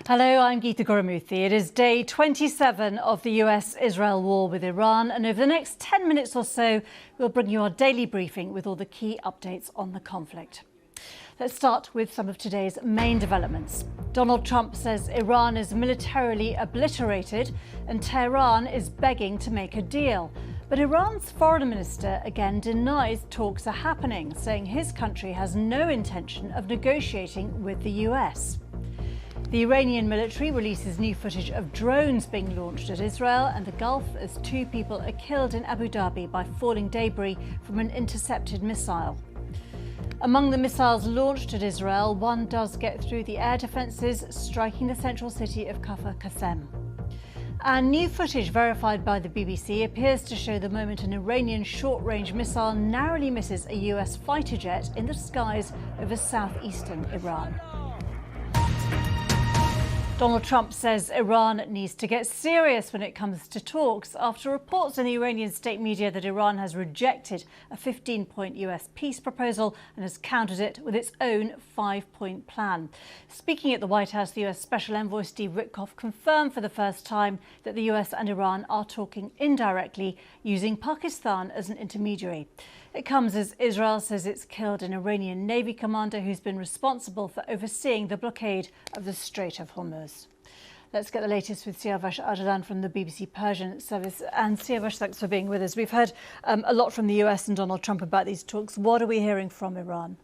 Hello, I'm Geeta Gurumurthy. It is day 27 of the US-Israel war with Iran, and over the next 10 minutes or so, we'll bring you our daily briefing with all the key updates on the conflict. Let's start with some of today's main developments. Donald Trump says Iran is militarily obliterated and Tehran is begging to make a deal. But Iran's foreign minister again denies talks are happening, saying his country has no intention of negotiating with the US. The Iranian military releases new footage of drones being launched at Israel and the Gulf as 2 people are killed in Abu Dhabi by falling debris from an intercepted missile. Among the missiles launched at Israel, one does get through the air defences, striking the central city of Kafr Qasem. And new footage verified by the BBC appears to show the moment an Iranian short-range missile narrowly misses a US fighter jet in the skies over southeastern Iran. Donald Trump says Iran needs to get serious when it comes to talks after reports in the Iranian state media that Iran has rejected a 15-point US peace proposal and has countered it with its own 5-point plan. Speaking at the White House, the US Special Envoy Steve Witkoff confirmed for the first time that the US and Iran are talking indirectly, using Pakistan as an intermediary. It comes as Israel says it's killed an Iranian Navy commander who's been responsible for overseeing the blockade of the Strait of Hormuz. Let's get the latest with Abbas Araghchi from the BBC Persian service. And Abbas, thanks for being with us. We've heard a lot from the US and Donald Trump about these talks. What are we hearing from Iran?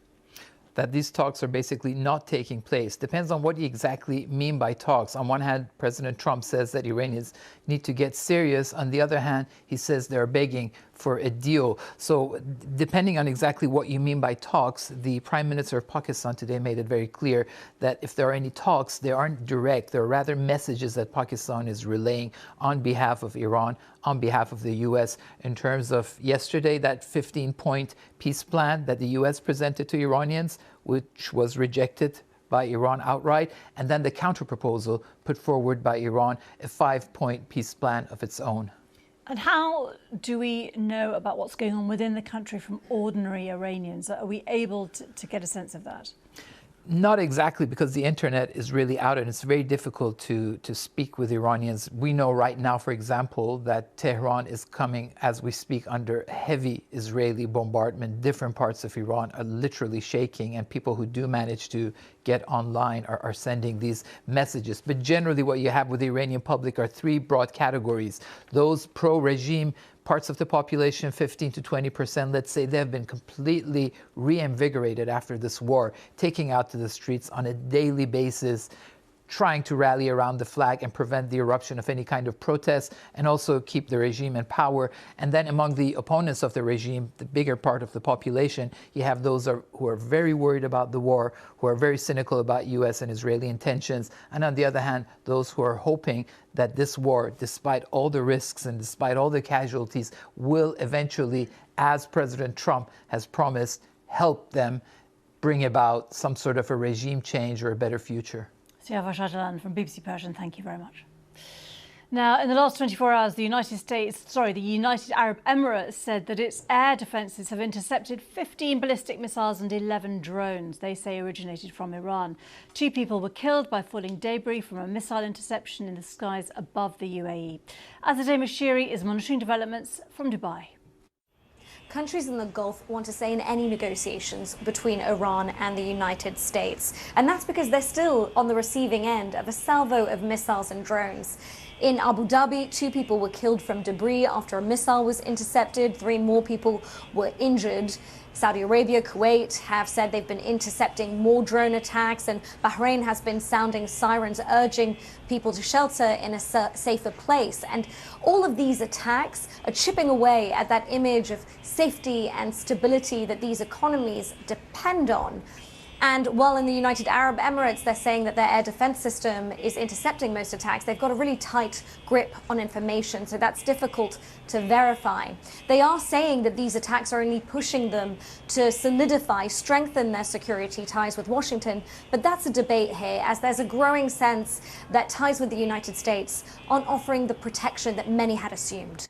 That these talks are basically not taking place. Depends on what you exactly mean by talks. On one hand, President Trump says that Iranians need to get serious. On the other hand, he says they're begging for a deal. So depending on exactly what you mean by talks, the Prime Minister of Pakistan today made it very clear that if there are any talks, they aren't direct. They're rather messages that Pakistan is relaying on behalf of Iran, on behalf of the US, in terms of yesterday, that 15-point peace plan that the US presented to Iranians, which was rejected by Iran outright, and then the counterproposal put forward by Iran, a 5-point peace plan of its own. And how do we know about what's going on within the country from ordinary Iranians? Are we able to get a sense of that? Not exactly, because the internet is really out and it's very difficult to speak with Iranians. We know right now, for example, that Tehran is coming, as we speak, under heavy Israeli bombardment. Different parts of Iran are literally shaking, and people who do manage to get online are sending these messages. But generally what you have with the Iranian public are 3 broad categories. Those pro-regime parts of the population, 15 to 20%, let's say, they have been completely reinvigorated after this war, taking out to the streets on a daily basis, trying to rally around the flag and prevent the eruption of any kind of protest, and also keep the regime in power. And then among the opponents of the regime, the bigger part of the population, you have those who are very worried about the war, who are very cynical about US and Israeli intentions, and on the other hand, those who are hoping that this war, despite all the risks and despite all the casualties, will eventually, as President Trump has promised, help them bring about some sort of a regime change or a better future. Abbas Araghchi from BBC Persian, thank you very much. Now, in the last 24 hours, the United Arab Emirates said that its air defences have intercepted 15 ballistic missiles and 11 drones, they say originated from Iran. 2 people were killed by falling debris from a missile interception in the skies above the UAE. Azadeh Mashiri is monitoring developments from Dubai. Countries in the Gulf want to say in any negotiations between Iran and the United States. And that's because they're still on the receiving end of a salvo of missiles and drones. In Abu Dhabi, 2 people were killed from debris after a missile was intercepted. 3 more people were injured. Saudi Arabia, Kuwait have said they've been intercepting more drone attacks, and Bahrain has been sounding sirens urging people to shelter in a safer place. And all of these attacks are chipping away at that image of safety and stability that these economies depend on. And while in the United Arab Emirates, they're saying that their air defense system is intercepting most attacks, they've got a really tight grip on information, so that's difficult to verify. They are saying that these attacks are only pushing them to solidify, strengthen their security ties with Washington, but that's a debate here, as there's a growing sense that ties with the United States aren't offering the protection that many had assumed.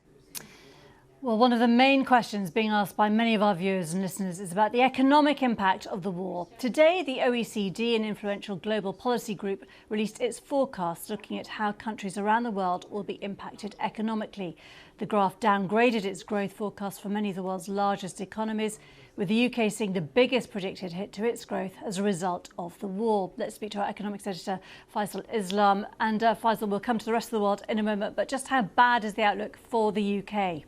Well, one of the main questions being asked by many of our viewers and listeners is about the economic impact of the war. Today, the OECD, an influential global policy group, released its forecast looking at how countries around the world will be impacted economically. The graph downgraded its growth forecast for many of the world's largest economies, with the UK seeing the biggest predicted hit to its growth as a result of the war. Let's speak to our economics editor, Faisal Islam. And Faisal, we'll come to the rest of the world in a moment, but just how bad is the outlook for the UK?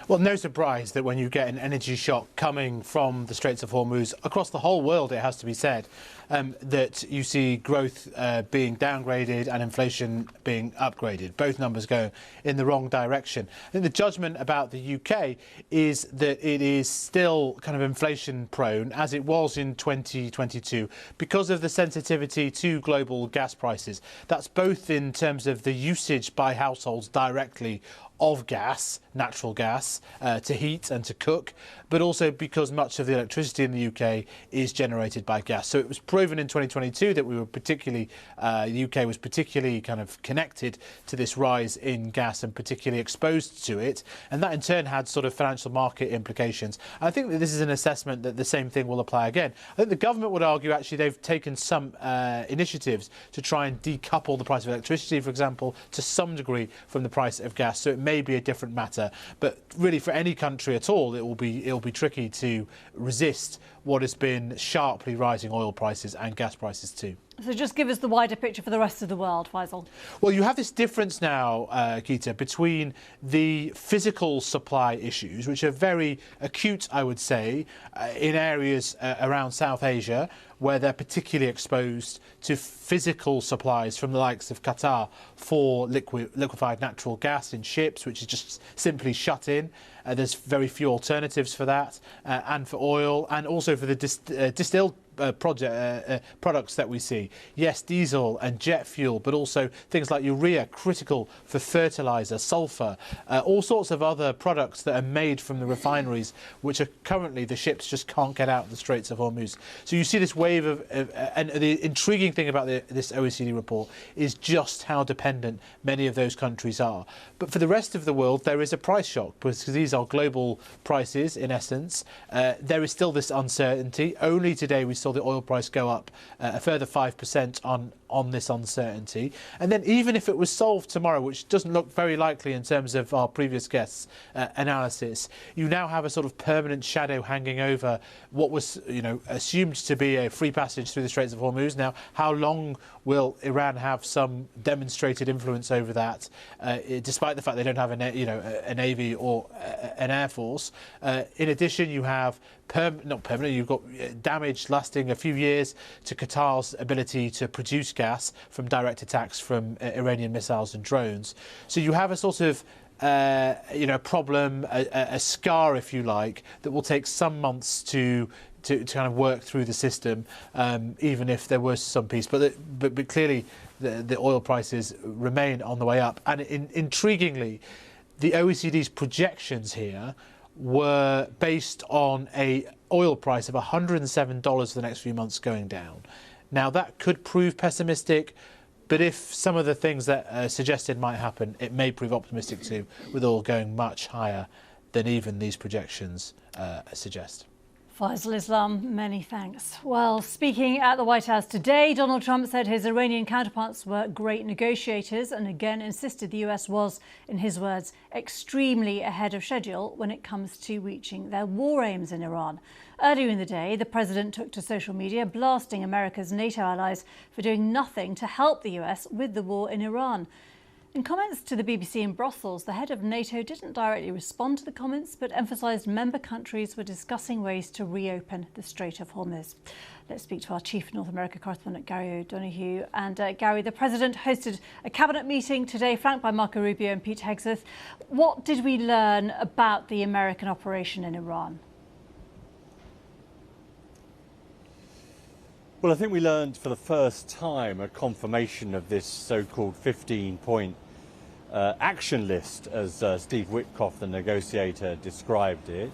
Well, no surprise that when you get an energy shock coming from the Straits of Hormuz across the whole world, it has to be said, that you see growth being downgraded and inflation being upgraded. Both numbers go in the wrong direction. I think the judgment about the UK is that it is still kind of inflation prone, as it was in 2022, because of the sensitivity to global gas prices. That's both in terms of the usage by households directly of gas, natural gas, to heat and to cook, but also because much of the electricity in the UK is generated by gas. So it was proven in 2022 that we were particularly, the UK was particularly kind of connected to this rise in gas and particularly exposed to it. And that in turn had sort of financial market implications. I think that this is an assessment that the same thing will apply again. I think the government would argue actually they've taken some initiatives to try and decouple the price of electricity, for example, to some degree from the price of gas. So it may be a different matter, but really for any country at all, it'll be tricky to resist what has been sharply rising oil prices and gas prices too. So just give us the wider picture for the rest of the world, Faisal. Well, you have this difference now, Geeta, between the physical supply issues, which are very acute, I would say, in areas around South Asia, where they're particularly exposed to physical supplies from the likes of Qatar for liquefied natural gas in ships, which is just simply shut in. There's very few alternatives for that, and for oil, and also for the distilled products that we see. Yes, diesel and jet fuel, but also things like urea, critical for fertilizer, sulfur, all sorts of other products that are made from the refineries, which are currently the ships just can't get out of the Straits of Hormuz. So you see this wave of and the intriguing thing about this OECD report is just how dependent many of those countries are. But for the rest of the world, there is a price shock because these are global prices in essence. There is still this uncertainty. Only today we saw the oil price go up a further 5% on this uncertainty. And then even if it was solved tomorrow, which doesn't look very likely in terms of our previous guests' analysis, you now have a sort of permanent shadow hanging over what was, assumed to be a free passage through the Straits of Hormuz. Now, how long will Iran have some demonstrated influence over that, despite the fact they don't have a navy or an air force? In addition, you have not permanent, you've got damage lasting a few years to Qatar's ability to produce gas from direct attacks from Iranian missiles and drones. So you have a sort of problem, a scar, if you like, that will take some months to kind of work through the system, even if there was some peace. But clearly the oil prices remain on the way up. And intriguingly, the OECD's projections here were based on a oil price of $107 for the next few months going down. Now, that could prove pessimistic, but if some of the things that are suggested might happen, it may prove optimistic too, with oil going much higher than even these projections suggest. Faisal Islam, many thanks. Well, speaking at the White House today, Donald Trump said his Iranian counterparts were great negotiators and again insisted the US was, in his words, extremely ahead of schedule when it comes to reaching their war aims in Iran. Earlier in the day, the president took to social media blasting America's NATO allies for doing nothing to help the US with the war in Iran. In comments to the BBC in Brussels, the head of NATO didn't directly respond to the comments, but emphasised member countries were discussing ways to reopen the Strait of Hormuz. Let's speak to our chief North America correspondent, Gary O'Donoghue. And Gary, the president hosted a cabinet meeting today, flanked by Marco Rubio and Pete Hegseth. What did we learn about the American operation in Iran? Well, I think we learned for the first time a confirmation of this so-called 15-point action list, as Steve Witkoff, the negotiator, described it.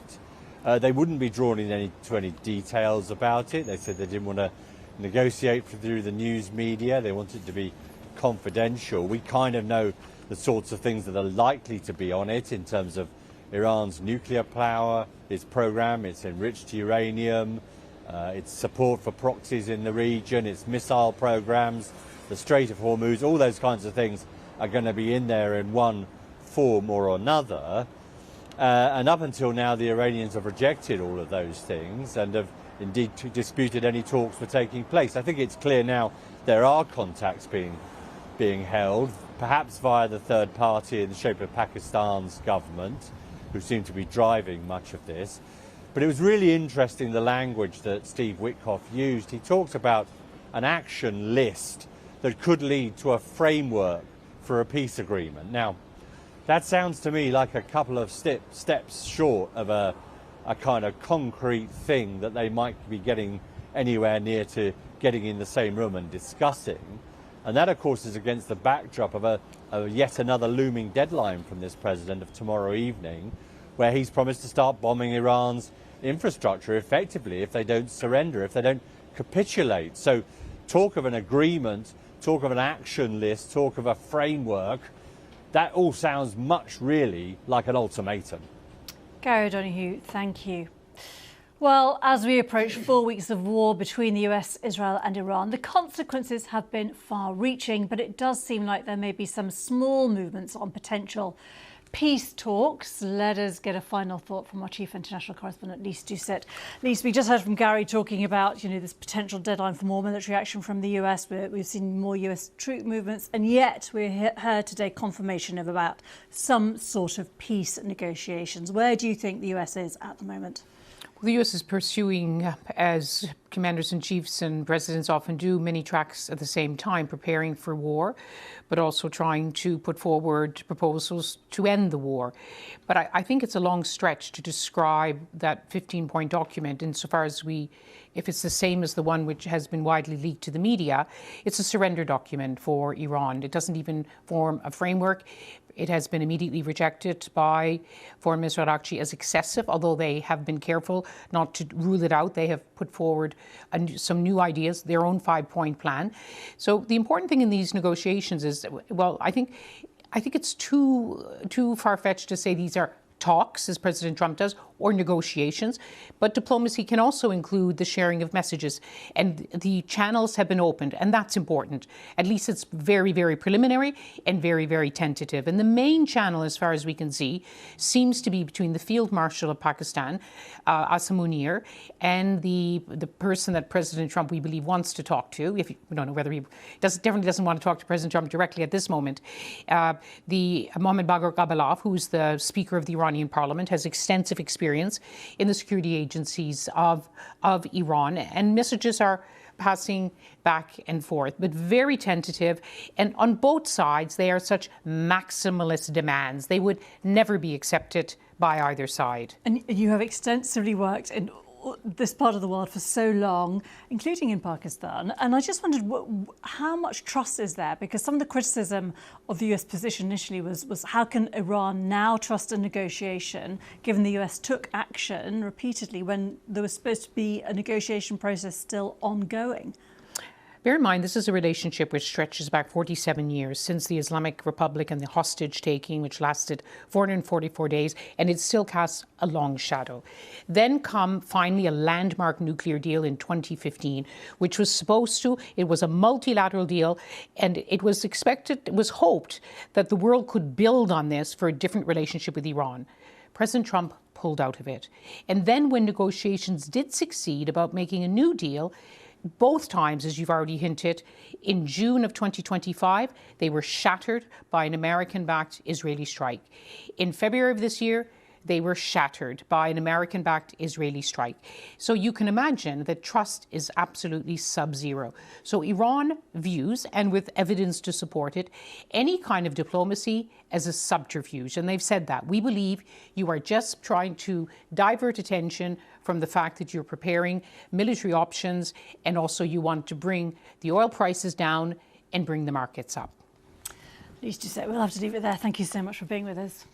They wouldn't be drawn into any details about it. They said they didn't want to negotiate through the news media. They wanted it to be confidential. We kind of know the sorts of things that are likely to be on it in terms of Iran's nuclear power, its program, its enriched uranium, its support for proxies in the region, its missile programs, the Strait of Hormuz, all those kinds of things are going to be in there in one form or another. And up until now, the Iranians have rejected all of those things and have indeed disputed any talks were taking place. I think it's clear now there are contacts being held, perhaps via the third party in the shape of Pakistan's government, who seem to be driving much of this. But it was really interesting the language that Steve Witkoff used. He talked about an action list that could lead to a framework for a peace agreement. Now, that sounds to me like a couple of steps short of a kind of concrete thing that they might be getting anywhere near to getting in the same room and discussing. And that, of course, is against the backdrop of yet another looming deadline from this president of tomorrow evening, where he's promised to start bombing Iran's infrastructure effectively if they don't surrender, if they don't capitulate. So talk of an agreement, talk of an action list, talk of a framework, that all sounds much really like an ultimatum. Gary O'Donoghue, thank you. Well, as we approach 4 weeks of war between the US, Israel and Iran, the consequences have been far-reaching, but it does seem like there may be some small movements on potential peace talks. Let us get a final thought from our chief international correspondent, Lise Doucet. Lise, we just heard from Gary talking about, this potential deadline for more military action from the US. We've seen more US troop movements, and yet we heard today confirmation of about some sort of peace negotiations. Where do you think the US is at the moment? Well, the US is pursuing, as commanders-in-chiefs and presidents often do, many tracks at the same time, preparing for war, but also trying to put forward proposals to end the war. But I think it's a long stretch to describe that 15-point document insofar as if it's the same as the one which has been widely leaked to the media, it's a surrender document for Iran. It doesn't even form a framework. It has been immediately rejected by Foreign Minister Araghchi as excessive, although they have been careful not to rule it out. They have put forward some new ideas, their own 5-point plan. So the important thing in these negotiations is, well, I think it's too far-fetched to say these are talks, as President Trump does, or negotiations. But diplomacy can also include the sharing of messages. And the channels have been opened, and that's important. At least it's very, very preliminary and very, very tentative. And the main channel, as far as we can see, seems to be between the Field Marshal of Pakistan, Asa Munir, and the person that President Trump, we believe, wants to talk to. We don't know whether he definitely doesn't want to talk to President Trump directly at this moment. The Mohammad Bagher Ghabalov, who's the Speaker of the Iranian Parliament, has extensive experience in the security agencies of Iran, and messages are passing back and forth, but very tentative. And on both sides, they are such maximalist demands. They would never be accepted by either side. And you have extensively worked in this part of the world for so long, including in Pakistan. And I just wondered how much trust is there? Because some of the criticism of the US position initially was how can Iran now trust a negotiation, given the US took action repeatedly when there was supposed to be a negotiation process still ongoing? Bear in mind, this is a relationship which stretches back 47 years since the Islamic Republic and the hostage-taking, which lasted 444 days, and it still casts a long shadow. Then come, finally, a landmark nuclear deal in 2015, which was it was a multilateral deal, and it was hoped that the world could build on this for a different relationship with Iran. President Trump pulled out of it. And then when negotiations did succeed about making a new deal, both times, as you've already hinted, in June of 2025, they were shattered by an American-backed Israeli strike. In February of this year, they were shattered by an American-backed Israeli strike. So you can imagine that trust is absolutely sub-zero. So Iran views, and with evidence to support it, any kind of diplomacy as a subterfuge. And they've said that. We believe you are just trying to divert attention from the fact that you're preparing military options, and also you want to bring the oil prices down and bring the markets up. Lise Doucet, we'll have to leave it there. Thank you so much for being with us.